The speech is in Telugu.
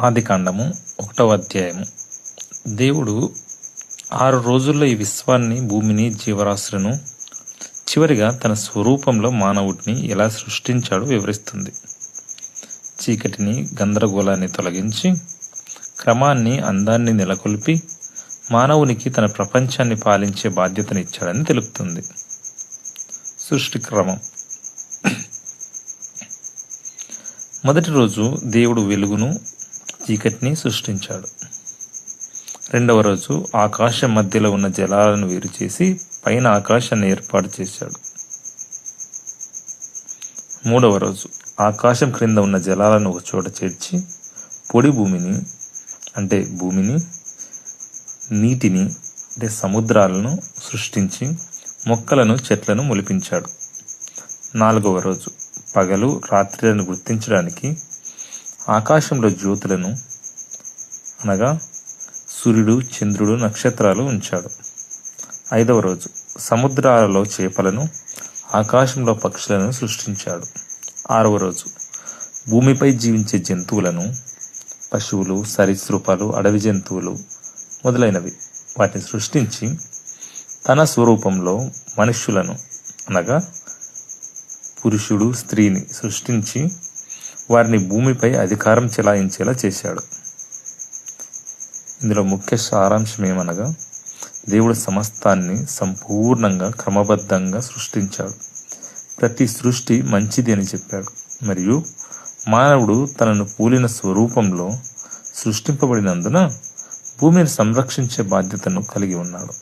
ఆదికాండము 1వ అధ్యాయము. దేవుడు 6 రోజుల్లో ఈ విశ్వాన్ని, భూమిని, జీవరాశులను, చివరిగా తన స్వరూపంలో మానవుడిని ఎలా సృష్టించాడో వివరిస్తుంది. చీకటిని, గందరగోళాన్ని తొలగించి, క్రమాన్ని, అందాన్ని నెలకొల్పి మానవునికి తన ప్రపంచాన్ని పాలించే బాధ్యతనిచ్చాడని తెలుపుతుంది. సృష్టి క్రమం. మొదటి రోజు దేవుడు వెలుగును, చీకటిని సృష్టించాడు. 2వ రోజు ఆకాశం మధ్యలో ఉన్న జలాలను వేరు చేసి పైన ఆకాశాన్ని ఏర్పాటు చేశాడు. 3వ రోజు ఆకాశం క్రింద ఉన్న జలాలను ఒక చోట చేర్చి పొడి భూమిని అంటే నీటిని అంటే సముద్రాలను సృష్టించి మొక్కలను, చెట్లను మొలిపించాడు. 4వ రోజు పగలు, రాత్రులను గుర్తించడానికి ఆకాశంలో జ్యోతులను అనగా సూర్యుడు, చంద్రుడు, నక్షత్రాలు ఉంచాడు. 5వ రోజు సముద్రాలలో చేపలను, ఆకాశంలో పక్షులను సృష్టించాడు. 6వ రోజు భూమిపై జీవించే జంతువులను, పశువులు, సరీసృపాలు, అడవి జంతువులు మొదలైనవి వాటిని సృష్టించి తన స్వరూపంలో మనుష్యులను అనగా పురుషుడు, స్త్రీని సృష్టించి వారిని భూమిపై అధికారం చెలాయించేలా చేశాడు. ఇందులో ముఖ్య సారాంశం ఏమనగా దేవుడు సమస్తాన్ని సంపూర్ణంగా, క్రమబద్ధంగా సృష్టించాడు. ప్రతి సృష్టి మంచిది అని చెప్పాడు. మరియు మానవుడు తనను పోలిన స్వరూపంలో సృష్టింపబడినందున భూమిని సంరక్షించే బాధ్యతను కలిగి ఉన్నాడు.